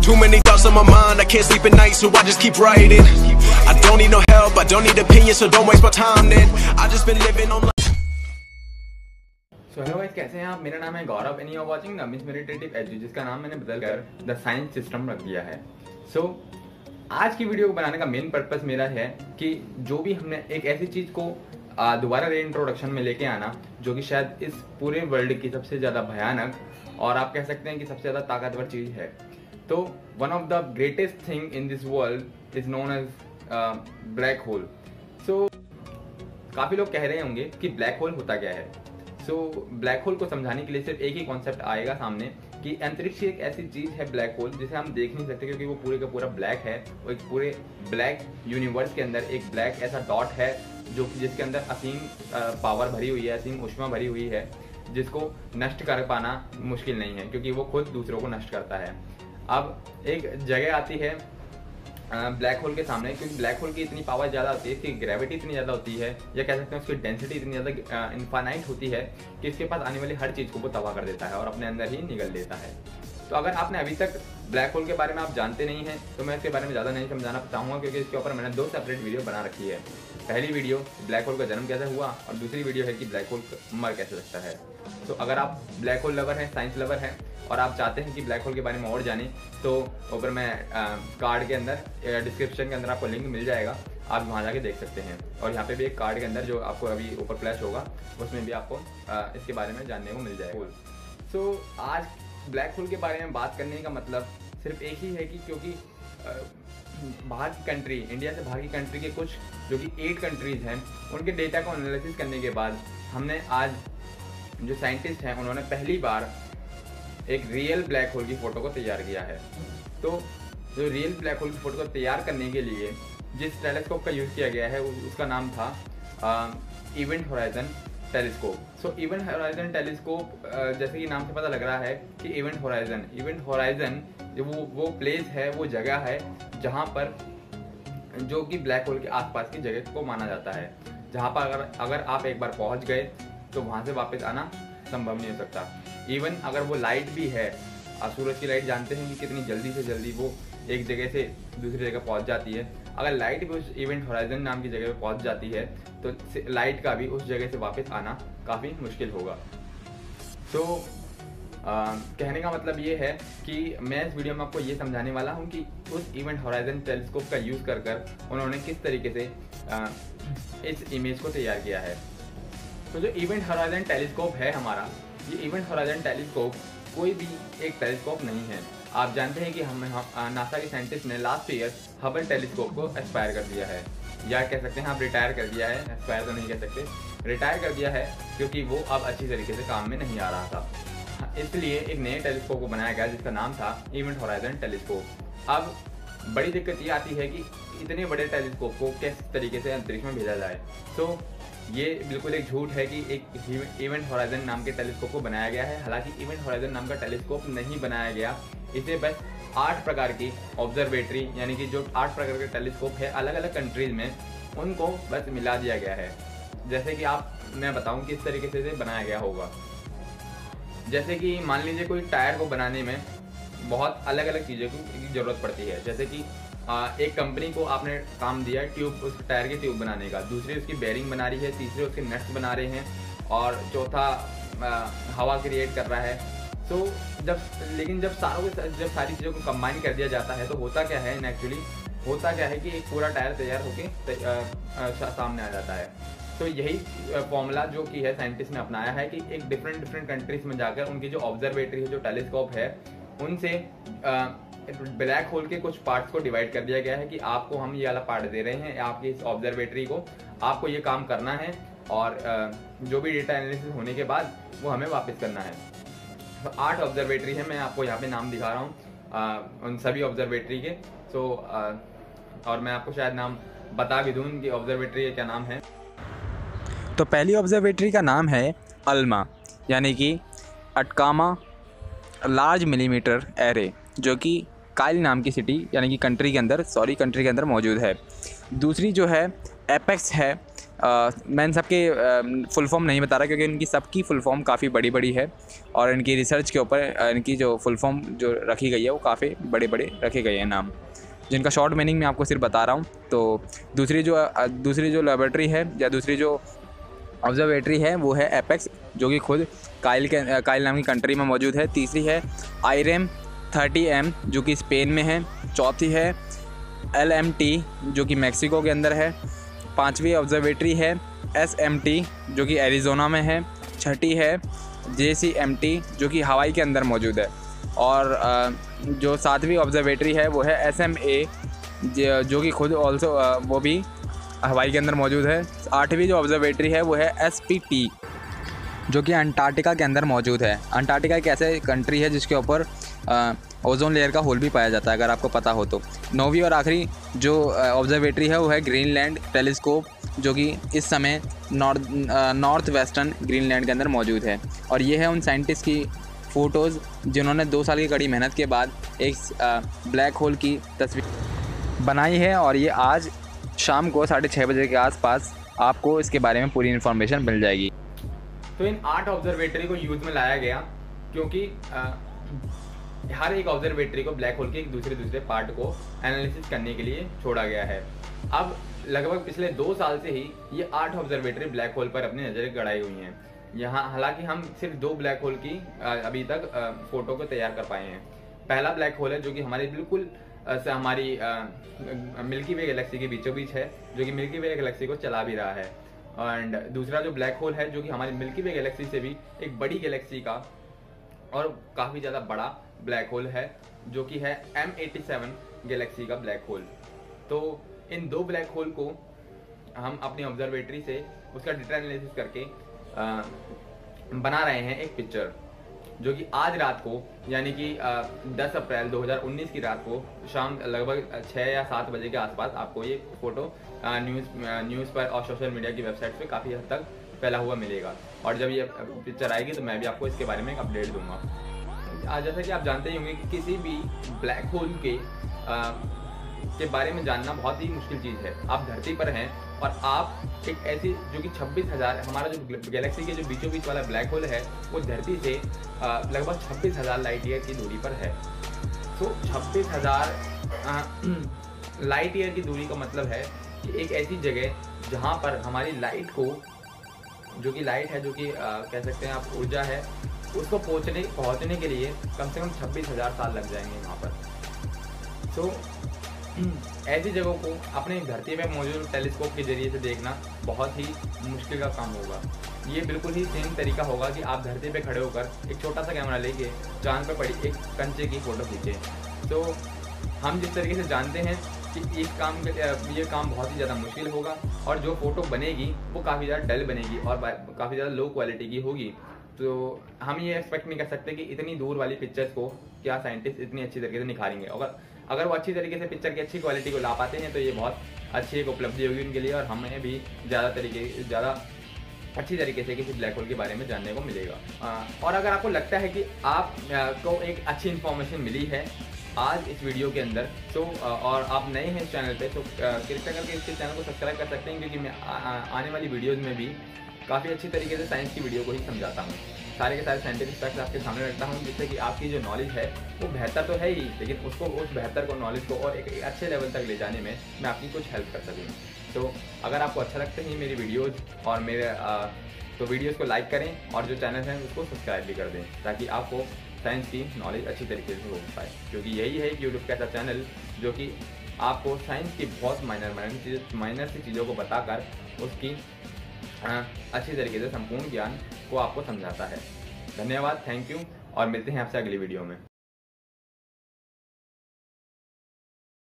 Too many thoughts on my mind, I can't sleep at night, so I just keep writing. I don't need no help, I don't need opinions, so don't waste my time then. I just been living on. So hello guys, कैसे हैं आप? मेरा नाम है Gaurav and you are watching the miss meditative edu, जिसका नाम मैंने बदलकर द साइंस सिस्टम रख दिया है। सो आज की वीडियो को बनाने का मेन पर्पस मेरा है कि जो भी हमने एक ऐसी चीज को दोबारा री इंट्रोडक्शन में लेके आना जो कि शायद इस पूरे वर्ल्ड की सबसे ज्यादा भयानक और आप कह सकते हैं कि सबसे ज्यादा ताकतवर चीज है। तो one of the greatest thing in this world is known as black hole. So काफी लोग कह रहे होंगे कि ब्लैक होल होता क्या है। सो ब्लैक होल को समझाने के लिए सिर्फ एक ही कॉन्सेप्ट आएगा सामने कि अंतरिक्ष एक ऐसी चीज है ब्लैक होल जिसे हम देख नहीं सकते क्योंकि वो पूरे का पूरा ब्लैक है। वो एक पूरे ब्लैक यूनिवर्स के अंदर एक ब्लैक ऐसा डॉट है जो जिसके अंदर असीम पावर भरी हुई है, असीम ऊष्मा भरी हुई है, जिसको नष्ट कर पाना मुश्किल नहीं है क्योंकि वो खुद दूसरों को नष्ट करता है। अब एक जगह आती है ब्लैक होल के सामने, क्योंकि ब्लैक होल की इतनी पावर ज़्यादा होती है, इसकी ग्रेविटी इतनी ज़्यादा होती है, या कह सकते हैं उसकी डेंसिटी इतनी ज़्यादा इनफाइनाइट होती है कि इसके पास आने वाली हर चीज़ को वो तबाह कर देता है और अपने अंदर ही निगल लेता है। तो अगर आपने अभी तक ब्लैक होल के बारे में आप जानते नहीं हैं तो मैं इसके बारे में ज़्यादा नहीं समझाना चाहूँगा क्योंकि इसके ऊपर मैंने 2 सेपरेट वीडियो बना रखी है। पहली वीडियो ब्लैक होल का जन्म कैसे हुआ और दूसरी वीडियो है कि ब्लैक होल मर कैसे सकता है। तो अगर आप ब्लैक होल लवर हैं, साइंस लवर हैं और आप चाहते हैं कि ब्लैक होल के बारे में और जानें तो ऊपर मैं कार्ड के अंदर डिस्क्रिप्शन के अंदर आपको लिंक मिल जाएगा, आप वहाँ जाके देख सकते हैं। और यहाँ पे भी एक कार्ड के अंदर जो आपको अभी ऊपर फ्लैश होगा उसमें भी आपको इसके बारे में जानने को मिल जाएगा। सो आज ब्लैक होल के बारे में बात करने का मतलब सिर्फ एक ही है कि क्योंकि बाहर की कंट्री, इंडिया से बाहर की कंट्री के कुछ जो कि 8 कंट्रीज हैं, उनके डेटा को एनालिसिस करने के बाद हमने आज जो साइंटिस्ट हैं उन्होंने पहली बार एक रियल ब्लैक होल की फ़ोटो को तैयार किया है। तो जो रियल ब्लैक होल की फ़ोटो को तैयार करने के लिए जिस टेलीस्कोप का यूज़ किया गया है उसका नाम था इवेंट होराइजन टेलीस्कोप। सो इवेंट होराइजन टेलीस्कोप जैसे कि नाम से पता लग रहा है कि इवेंट होराइजन जो वो प्लेस है, वो जगह है जहाँ पर जो कि ब्लैक होल के आसपास की जगह को माना जाता है, जहाँ पर अगर आप एक बार पहुँच गए तो वहाँ से वापस आना संभव नहीं हो सकता। इवन अगर वो लाइट भी है, आप सूरज की लाइट जानते हैं कि कितनी जल्दी से जल्दी वो एक जगह से दूसरी जगह पहुंच जाती है। अगर लाइट भी उस इवेंट होराइजन नाम की जगह पे पहुंच जाती है तो लाइट का भी उस जगह से वापस आना काफ़ी मुश्किल होगा। तो कहने का मतलब ये है कि मैं इस वीडियो में आपको ये समझाने वाला हूँ कि उस इवेंट होराइजन टेलीस्कोप का यूज़ कर उन्होंने किस तरीके से इस इमेज को तैयार किया है। तो जो इवेंट होराइजन टेलीस्कोप है हमारा, ये इवेंट होराइजन टेलीस्कोप कोई भी एक टेलीस्कोप नहीं है। आप जानते हैं कि हम नासा के साइंटिस्ट ने लास्ट ईयर हबल टेलीस्कोप को एक्सपायर कर दिया है, या कह सकते हैं आप रिटायर कर दिया है, एक्सपायर तो नहीं कह सकते, रिटायर कर दिया है क्योंकि वो अब अच्छी तरीके से काम में नहीं आ रहा था। इसलिए एक नए टेलीस्कोप को बनाया गया जिसका नाम था इवेंट होराइजन टेलीस्कोप। अब बड़ी दिक्कत ये आती है कि इतने बड़े टेलीस्कोप को किस तरीके से अंतरिक्ष में भेजा जाए। तो ये बिल्कुल एक झूठ है कि एक इवेंट होराइजन नाम के टेलीस्कोप को बनाया गया है। हालांकि इवेंट होराइजन नाम का टेलीस्कोप नहीं बनाया गया, इसे बस 8 प्रकार की ऑब्जर्वेटरी यानी कि जो 8 प्रकार के टेलीस्कोप है अलग अलग कंट्रीज में, उनको बस मिला दिया गया है। जैसे कि मैं बताऊं किस तरीके से बनाया गया होगा। जैसे कि मान लीजिए कोई टायर को बनाने में बहुत अलग अलग चीज़ों की ज़रूरत पड़ती है। जैसे कि एक कंपनी को आपने काम दिया ट्यूब, उस टायर की ट्यूब बनाने का, दूसरी उसकी बेरिंग बना रही है, तीसरे उसके नट्स बना रहे हैं और चौथा हवा क्रिएट कर रहा है। तो लेकिन जब सारी चीज़ों को कंबाइन कर दिया जाता है तो होता क्या है, एक्चुअली होता क्या है कि एक पूरा टायर तैयार होकर सामने आ जाता है। तो यही फॉर्मूला जो कि है साइंटिस्ट ने अपनाया है कि एक डिफरेंट कंट्रीज में जाकर उनकी जो ऑब्जर्वेटरी है, जो टेलीस्कोप है, उनसे ब्लैक होल के कुछ पार्ट्स को डिवाइड कर दिया गया है कि आपको हम ये वाला पार्ट दे रहे हैं, आपकी इस ऑब्जर्वेटरी को आपको ये काम करना है और जो भी डेटा एनालिसिस होने के बाद वो हमें वापस करना है। तो 8 ऑब्जर्वेटरी है, मैं आपको यहाँ पे नाम दिखा रहा हूँ उन सभी ऑब्जर्वेटरी के। तो और मैं आपको शायद नाम बता भी दूँ कि ऑब्जर्वेटरी का क्या नाम है। तो पहली ऑब्जर्वेटरी का नाम है अल्मा, यानी कि अटकामा लार्ज मिलीमीटर एरे, जो कि काइल नाम की कंट्री के अंदर मौजूद है। दूसरी जो है एपेक्स है, मैं इन सब के फुल फॉर्म नहीं बता रहा क्योंकि इनकी सबकी फुल फॉर्म काफ़ी बड़ी बड़ी है और इनकी रिसर्च के ऊपर इनकी जो फुल फॉर्म जो रखी गई है वो काफ़ी बड़े बड़े रखे गए हैं नाम, जिनका शॉर्ट मीनिंग मैं आपको सिर्फ बता रहा हूँ। तो दूसरी जो लेबॉरेटरी है या दूसरी जो ऑब्जर्वेटरी है वो है एपेक्स, जो कि खुद काइल नाम की कंट्री में मौजूद है। तीसरी है आईरेम 30M जो कि स्पेन में है। चौथी है LMT जो कि मैक्सिको के अंदर है। पांचवी ऑब्जर्वेटरी है SMT जो कि एरिज़ोना में है। छठी है JCMT जो कि हवाई के अंदर मौजूद है। और जो सातवीं ऑब्जर्वेटरी है वो है SMA जो कि खुद ऑल्सो वो भी हवाई के अंदर मौजूद है। आठवीं जो ऑब्जर्वेटरी है वो है SPT जो कि अंटार्कटिका के अंदर मौजूद है। अंटार्कटिका एक ऐसे कंट्री है जिसके ऊपर ओजोन लेयर का होल भी पाया जाता है, अगर आपको पता हो तो। नौवीं और आखिरी जो ऑब्जर्वेटरी है वो है ग्रीनलैंड टेलीस्कोप जो कि इस समय नॉर्थ वेस्टर्न ग्रीनलैंड के अंदर मौजूद है। और ये है उन साइंटिस्ट की फ़ोटोज़ जिन्होंने 2 साल की कड़ी मेहनत के बाद एक ब्लैक होल की तस्वीर बनाई है। और ये आज शाम को 6:30 बजे के आसपास आपको इसके बारे में पूरी इन्फॉर्मेशन मिल जाएगी। तो इन 8 ऑब्जर्वेटरी को यूज में लाया गया क्योंकि हर एक ऑब्जर्वेटरी को ब्लैक होल के एक दूसरे पार्ट को एनालिसिस करने के लिए छोड़ा गया है। अब लगभग पिछले 2 साल से ही ये 8 ऑब्जर्वेटरी ब्लैक होल पर अपनी नजरें गड़ाई हुई हैं। यहाँ हालांकि हम सिर्फ 2 ब्लैक होल की अभी तक फोटो को तैयार कर पाए हैं। पहला ब्लैक होल है जो कि हमारे बिल्कुल हमारी मिल्की वे गैलेक्सी के बीचों बीच है, जो कि मिल्की वे गैलेक्सी को चला भी रहा है। एंड दूसरा जो ब्लैक होल है जो कि हमारी मिल्की वे गैलेक्सी से भी एक बड़ी गैलेक्सी का और काफ़ी ज़्यादा बड़ा ब्लैक होल है जो कि है M87 गैलेक्सी का ब्लैक होल। तो इन 2 ब्लैक होल को हम अपनी ऑब्जर्वेटरी से उसका डेटा एनालिसिस करके बना रहे हैं एक पिक्चर, जो कि आज रात को यानी कि 10 अप्रैल 2019 की रात को शाम लगभग 6 या 7 बजे के आसपास आपको ये फोटो न्यूज़ पर और सोशल मीडिया की वेबसाइट पे काफ़ी हद तक फैला हुआ मिलेगा। और जब ये पिक्चर आएगी तो मैं भी आपको इसके बारे में एक अपडेट दूंगा। जैसा कि आप जानते ही होंगे कि किसी भी ब्लैक होल के बारे में जानना बहुत ही मुश्किल चीज़ है। आप धरती पर हैं और आप एक ऐसी जो कि 26,000 हमारा जो गैलेक्सी के जो बीचों बीच वाला ब्लैक होल है वो धरती से लगभग 26,000 लाइट ईयर की दूरी पर है। तो 26,000 लाइट ईयर की दूरी का मतलब है कि एक ऐसी जगह जहाँ पर हमारी लाइट को जो कि लाइट है जो कि कह सकते हैं आप ऊर्जा है उसको पहुँचने के लिए कम से कम 26,000 साल लग जाएंगे वहाँ पर। तो ऐसी जगहों को अपने धरती में मौजूद टेलीस्कोप के जरिए से देखना बहुत ही मुश्किल का काम होगा। ये बिल्कुल ही सेम तरीका होगा कि आप धरती पे खड़े होकर एक छोटा सा कैमरा लेके चांद पे पड़ी एक कंचे की फ़ोटो खींचें। तो हम जिस तरीके से जानते हैं कि ये काम बहुत ही ज़्यादा मुश्किल होगा और जो फ़ोटो बनेगी वो काफ़ी ज़्यादा डल बनेगी और काफ़ी ज़्यादा लो क्वालिटी की होगी। तो हम ये एक्सपेक्ट नहीं कर सकते कि इतनी दूर वाली पिक्चर्स को क्या साइंटिस्ट इतनी अच्छी तरीके से निखारेंगे। अगर वो अच्छी तरीके से पिक्चर की अच्छी क्वालिटी को ला पाते हैं तो ये बहुत अच्छी एक उपलब्धि होगी उनके लिए और हमें भी ज़्यादा अच्छी तरीके से किसी ब्लैक होल के बारे में जानने को मिलेगा। और अगर आपको लगता है कि आपको एक अच्छी इन्फॉर्मेशन मिली है आज इस वीडियो के अंदर तो और आप नए हैं इस चैनल पे तो कृपया करके इसके चैनल को सब्सक्राइब कर सकते हैं, क्योंकि मैं आने वाली वीडियोज़ में भी काफ़ी अच्छी तरीके से साइंस की वीडियो को ही समझाता हूँ। सारे के सारे साइंटिफिक फैक्ट्स आपके सामने रखता हूँ जिससे कि आपकी जो नॉलेज है वो बेहतर तो है ही, लेकिन उसको उस बेहतर को नॉलेज को और एक अच्छे लेवल तक ले जाने में मैं आपकी कुछ हेल्प कर सकूँ। तो अगर आपको अच्छा लगता है मेरी वीडियोज़ और मेरे तो वीडियोज़ को लाइक करें और जो चैनल हैं उसको सब्सक्राइब भी कर दें ताकि आपको साइंस की नॉलेज अच्छी तरीके से हो पाए, क्योंकि यही है यूट्यूब का ऐसा चैनल जो कि आपको साइंस की बहुत माइनर सी चीज़ों को बताकर उसकी अच्छी तरीके से संपूर्ण ज्ञान को आपको समझाता है। धन्यवाद, थैंक यू और मिलते हैं आपसे अगली वीडियो में।